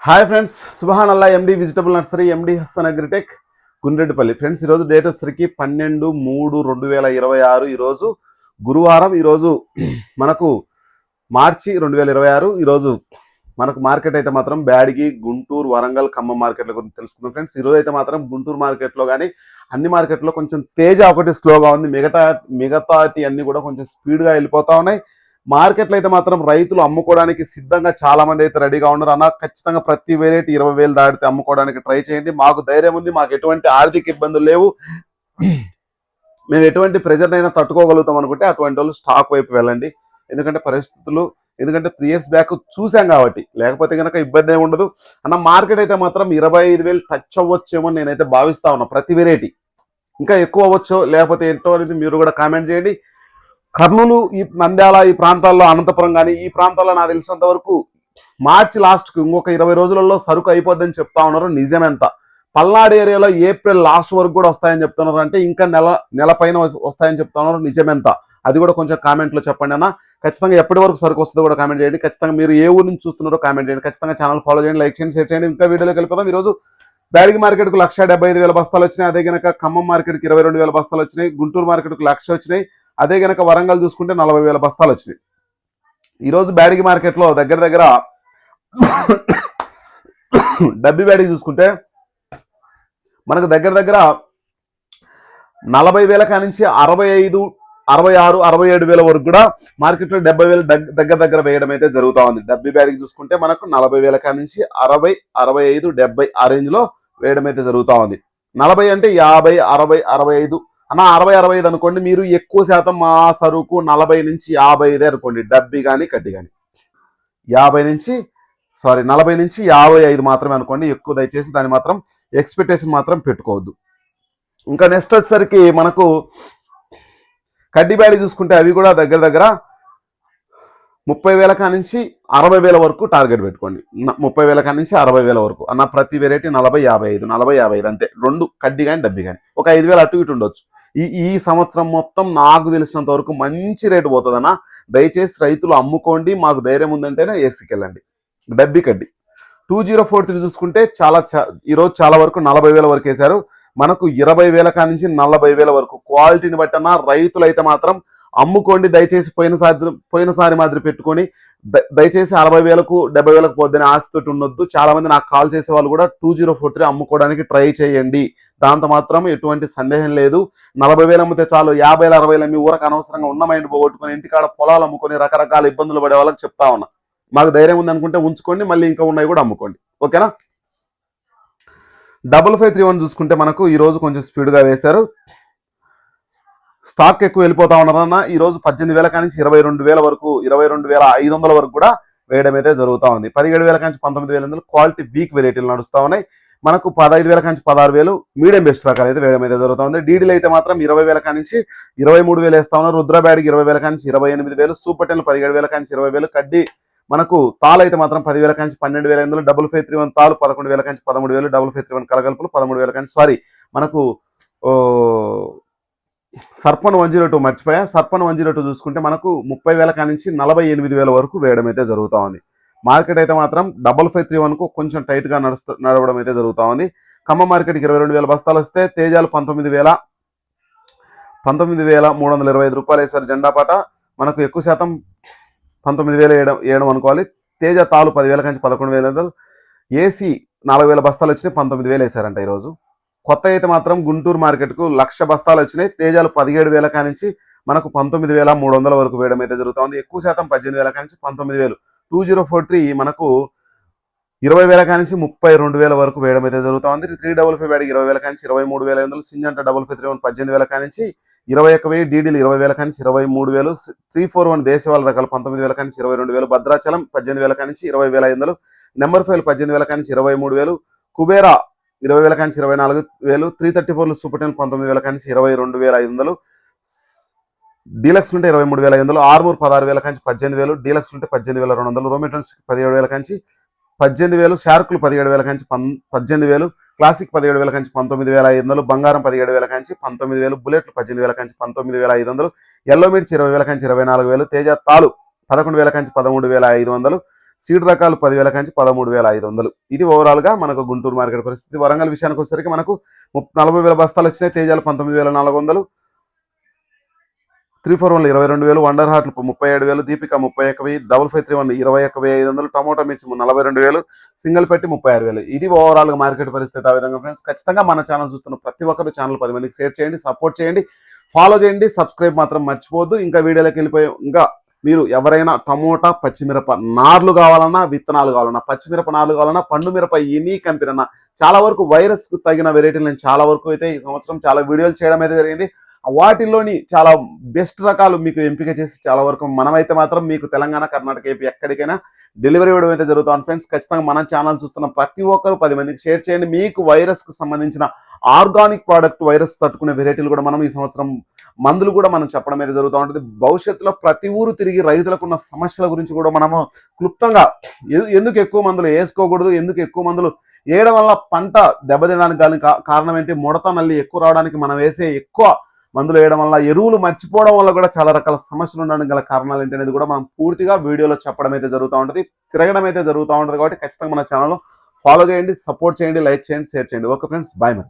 Hi friends, Subhan Allah MD vegetable nursery MD Hasan agritech Gundreddipalli. Friends, ఈరోజు date వచ్చేసరికి 12/3/2026. ఈరోజు గురువారం. ఈరోజు మనకు మార్చి 2026. ఈరోజు మనకు మార్కెట్ అయితే మాత్రం బ్యాడిగి, గుంటూరు, వరంగల్, ఖమ్మం మార్కెట్ల గురించి తెలుసుకుందాం ఫ్రెండ్స్. ఈరోజు అయితే మాత్రం గుంటూరు మార్కెట్లో కానీ అన్ని మార్కెట్లో కొంచెం తేజ ఒకటి స్లోగా ఉంది. మిగతాటి అన్ని కూడా కొంచెం స్పీడ్గా వెళ్ళిపోతా ఉన్నాయి. మార్కెట్లో అయితే మాత్రం రైతులు అమ్ముకోవడానికి సిద్ధంగా చాలా మంది అయితే రెడీగా ఉన్నారు. అన్న ఖచ్చితంగా ప్రతి వెరైటీ 20,000 దాటితే అమ్ముకోవడానికి ట్రై చేయండి. మాకు ధైర్యం ఉంది, మాకు ఎటువంటి ఆర్థిక ఇబ్బందులు లేవు, మేము ఎటువంటి ప్రెజర్ అయినా తట్టుకోగలుగుతాం అనుకుంటే అటువంటి వాళ్ళు స్టాక్ వైపు వెళ్ళండి. ఎందుకంటే 3 years బ్యాక్ చూసాం కాబట్టి. లేకపోతే కనుక ఇబ్బంది ఏమి ఉండదు అన్న. మార్కెట్ అయితే మాత్రం 25,000 టచ్ అవ్వచ్చేమో నేనైతే భావిస్తా ఉన్నా. ప్రతి వెరైటీ ఇంకా ఎక్కువ అవ్వచ్చో లేకపోతే ఏంటో అనేది మీరు కూడా కామెంట్ చేయండి. కర్నూలు, ఈ నంద్యాల, ఈ ప్రాంతాల్లో, అనంతపురం కానీ ఈ ప్రాంతాల్లో నాకు తెలిసినంత వరకు మార్చి లాస్ట్కి ఇంకొక 20 రోజులలో సరుకు అయిపోద్దని చెప్తా ఉన్నారు. నిజమెంత? పల్నాడు ఏరియాలో ఏప్రిల్ లాస్ట్ వరకు కూడా వస్తాయని చెప్తున్నారు. అంటే ఇంకా నెల పైన వస్తాయని చెప్తా ఉన్నారు. నిజమెంత? అది కూడా కొంచెం కామెంట్లో చెప్పండి అన్న. ఖచ్చితంగా ఎప్పటి వరకు సరుకు వస్తుందో కూడా కామెంట్ చేయండి. ఖచ్చితంగా మీరు ఏ ఊరు నుంచి చూస్తున్నారో కామెంట్ చేయండి. ఖచ్చితంగా ఛానల్ ఫాలో చేయండి, లైక్ చేయండి, షేర్ చేయండి. ఇంకా వీడియోలోకి వెళ్ళిపోదాం. ఈరోజు బ్యాడిగి మార్కెట్కు 1,75,000 బస్తాలు వచ్చినాయి. అదే కనుక ఖమ్మం మార్కెట్కి 22,000 బస్తాలు వచ్చినాయి. గుంటూరు మార్కెట్కు 1,00,000 వచ్చినాయి. అదే కనుక వరంగల్ చూసుకుంటే 40,000 బస్తాలు వచ్చినాయి. ఈరోజు బ్యాడిగి మార్కెట్లో దగ్గర డబ్బి బ్యాడిగి చూసుకుంటే మనకు దగ్గర 40,000 కానించి 65, 66, 67,000 వరకు కూడా మార్కెట్లో 70,000 దగ్గర వేయడం అయితే జరుగుతూ ఉంది. డబ్బి బ్యాడిగి చూసుకుంటే మనకు 40,000 కానించి 60, 65, 70 ఆ రేంజ్ లో వేయడం అయితే జరుగుతూ ఉంది. 40 అంటే 50, 60, 65 అన్న. 60, 65 అనుకోండి. మీరు ఎక్కువ శాతం మా సరుకు 40 నుంచి 55 అనుకోండి. డబ్బి కానీ కడ్డి కానీ 40 నుంచి 55 మాత్రమే అనుకోండి. ఎక్కువ దయచేసి దాన్ని మాత్రం ఎక్స్పెక్టేషన్ మాత్రం పెట్టుకోవద్దు. ఇంకా నెక్స్ట్ వచ్చేసరికి మనకు కడ్డి బ్యాడి చూసుకుంటే అవి కూడా దగ్గర 30,000 కానించి 60,000 వరకు టార్గెట్ పెట్టుకోండి. 30,000 కానించి 60,000 వరకు అన్న. ప్రతి వెరైటీ 40, 55 అంతే. రెండు కడ్డి కానీ డబ్బి కానీ ఒక 5,000 అటు ఇటు ఉండొచ్చు. ఈ సంవత్సరం మొత్తం నాకు తెలిసినంత వరకు మంచి రేటు పోతుందన్న. దయచేసి రైతులు అమ్ముకోండి, మాకు ధైర్యం ఉందంటేనే ఏసుకెళ్ళండి. డబ్బి కడ్డి 2043 చూసుకుంటే ఈరోజు చాలా వరకు 40,000 వరకు వేశారు. మనకు 20,000 కానించి 40,000 వరకు క్వాలిటీని బట్టి అన్న. రైతులు అయితే మాత్రం అమ్ముకోండి దయచేసి. పోయినసారి మాదిరి పెట్టుకొని దయచేసి 60,000కు 70,000కు పోద్దని ఆశతోటి ఉండొద్దు. చాలా మంది నాకు కాల్ చేసే వాళ్ళు కూడా 2043 అమ్ముకోవడానికి ట్రై చేయండి. దాంతో మాత్రం ఎటువంటి సందేహం లేదు. 40,000 అమ్మితే చాలు. 50,000, 60,000 మీ ఊరకు అనవసరంగా ఉన్న మైండ్ పోగొట్టుకుని ఇంటికాడ పొలాలు అమ్ముకొని రకరకాల ఇబ్బందులు పడే వాళ్ళకి చెప్తా ఉన్నా. మాకు ధైర్యం ఉంది అనుకుంటే ఉంచుకోండి, మళ్ళీ ఇంకా ఉన్నాయి కూడా అమ్ముకోండి. ఓకేనా? 5531 చూసుకుంటే మనకు ఈరోజు కొంచెం స్పీడ్గా వేశారు. స్టాక్ ఎక్కువ వెళ్ళిపోతా ఉన్నారన్న. ఈ రోజు 18,000 కానించి 22,000 వరకు, 22,500 వరకు కూడా వేయడం అయితే జరుగుతూ ఉంది. 17,000 కానించి 19,000 క్వాలిటీ వీక్ వెరైటీలు నడుస్తూ ఉన్నాయి. మనకు 15,000 కానించి 16,000 మీడియం బెస్ట్ రకాలు అయితే వేయడం అయితే జరుగుతూ ఉంది. డీడీలు అయితే మాత్రం 20,000 కానించి 23,000 వేస్తా ఉన్నారు. రుద్ర బ్యాడికి 20,000 కానించి 28,000, సూపర్ 10 17,000 కానించి 20,000, కడ్డీ మనకు తాలు అయితే మాత్రం 10,000 కానించి 12,500, 5531 తాలు 11,000 కానించి 13,000, 5531 కలగలుపులు 13,000 కానించి మనకు సర్పన్ 102 మర్చిపోయా. సర్పన్ 102 చూసుకుంటే మనకు 30,000 కానించి 48,000 వరకు వేయడం అయితే జరుగుతూ ఉంది. మార్కెట్ అయితే మాత్రం 5531కు కొంచెం టైట్గా నడవడం అయితే జరుగుతూ ఉంది. ఖమ్మం మార్కెట్కి 22,000 బస్తాలు వస్తే తేజాలు 19,325 రూపాయలు వేశారు. జెండా పాట మనకు ఎక్కువ శాతం 19,000 వేయడం అనుకోవాలి. తేజ తాలు 10,000 కానించి 11,000, ఏసీ 4,000 బస్తాలు వచ్చినాయి. 19,000 వేశారంట ఈరోజు. కొత్త అయితే మాత్రం గుంటూరు మార్కెట్కు 1,00,000 బస్తాలు వచ్చినాయి. తేజాలు 17,000 కానించి మనకు 19,300 వరకు వేయడం అయితే జరుగుతూ ఉంది. ఎక్కువ శాతం 18,000 కానించి 19,000. 2043 మనకు 20,000 కానించి 32,000 వరకు వేయడం అయితే జరుగుతూ ఉంది. 355 బ్యాడికి 20,000 కానించి 23,500, సింజంట 5531 18,000 కానించి 21,000, డీడీలు 20,000 కానించి 23,000, 341 దేశవాళ రకాలు 19,000 కానించి 22,000, భద్రాచలం 18,000 కానించి 20,500, నెంబర్ 5 18,000 కానించి 23,000, కుబేరా 20,000 కానించి 24,000, 334 సూపర్ 10 19,000 కానించి 22,500, డీలక్స్ ఉంటే 23,500, ఆర్మూర్ 16,000 కానించి 18,000, డీలక్స్ ఉంటే 18,200, రోమిటన్స్ 17,000 కానించి 18,000, షార్కులు 17,000 కానించి 18,000, క్లాసిక్ 17,000 కానించి 19,500, బంగారం 17,000 కానించి 19,000, బుల్లెట్లు 18,000 కానించి 19,500, ఎల్లో మిర్చి 20,000 కానించి 24,000, తేజ తాలు 11,000 కానించి 13,500, సీడ్ రకాలు 10,000 నుంచి 13,500. ఇది ఓవరాల్గా మనకు గుంటూరు మార్కెట్ పరిస్థితి. వరంగల్ విషయానికి వచ్చేసరికి మనకు 40,000 బస్తాలు వచ్చినాయి. తేజాలు 19,400, 341 22,000, వండర్ హార్ట్లు 37,000, దీపిక 31,000, 5531 21,500, టమోటా మిర్చి 42,000, సింగిల్ పెట్టి 36,000. ఇది ఓవరాల్గా మార్కెట్ పరిస్థితి. ఆ విధంగా ఫ్రెండ్స్ ఖచ్చితంగా మన ఛానల్ చూస్తున్న ప్రతి ఒక్కరు ఛానల్ 10 మందికి షేర్ చేయండి, సపోర్ట్ చేయండి, ఫాలో చేయండి, సబ్స్క్రైబ్ మాత్రం మర్చిపోవద్దు. ఇంకా వీడియోలోకి వెళ్ళిపోయి ఇంకా మీరు ఎవరైనా టమోటా పచ్చిమిరప నార్లు కావాలన్నా, విత్తనాలు కావాలన్నా, పచ్చిమిరప నార్లు కావాలన్నా, పండు మిరప ఎనీ కంపెనీ అన్నా, చాలా వరకు వైరస్కు తగిన వెరైటీలు నేను చాలా వరకు అయితే ఈ సంవత్సరం చాలా వీడియోలు చేయడం అయితే జరిగింది. వాటిల్లోని చాలా బెస్ట్ రకాలు మీకు ఎంపిక చేసి చాలా వరకు మనమైతే మాత్రం మీకు తెలంగాణ, కర్ణాటక, ఏపీ ఎక్కడికైనా డెలివరీ ఇవ్వడం అయితే జరుగుతుంది ఫ్రెండ్స్. ఖచ్చితంగా మన ఛానల్ చూస్తున్న ప్రతి ఒక్కరు 10 మందికి షేర్ చేయండి. మీకు వైరస్కు సంబంధించిన ఆర్గానిక్ ప్రోడక్ట్ వైరస్ తట్టుకునే వెరైటీలు కూడా మనం ఈ సంవత్సరం మందులు కూడా మనం చెప్పడం అయితే జరుగుతూ ఉంటుంది. భవిష్యత్తులో ప్రతి ఊరు తిరిగి రైతులకు ఉన్న సమస్యల గురించి కూడా మనము క్లుప్తంగా ఎందుకు ఎక్కువ మందులు వేసుకోకూడదు, ఎందుకు ఎక్కువ మందులు వేయడం వల్ల పంట దెబ్బతినడానికి కానీ కారణం ఏంటి, ముడత నల్లి ఎక్కువ రావడానికి మనం వేసే ఎక్కువ మందులు వేయడం వల్ల, ఎరువులు మర్చిపోవడం వల్ల కూడా చాలా రకాల సమస్యలు ఉండడానికి గల కారణాలు ఏంటి అనేది కూడా మనం పూర్తిగా వీడియోలో చెప్పడం అయితే జరుగుతూ ఉంటుంది, తిరగడం అయితే జరుగుతూ ఉంటుంది. కాబట్టి ఖచ్చితంగా మన ఛానల్ ఫాలో చేయండి, సపోర్ట్ చేయండి, లైక్ చేయండి, షేర్ చేయండి. ఓకే ఫ్రెండ్స్, బాయ్ మరి.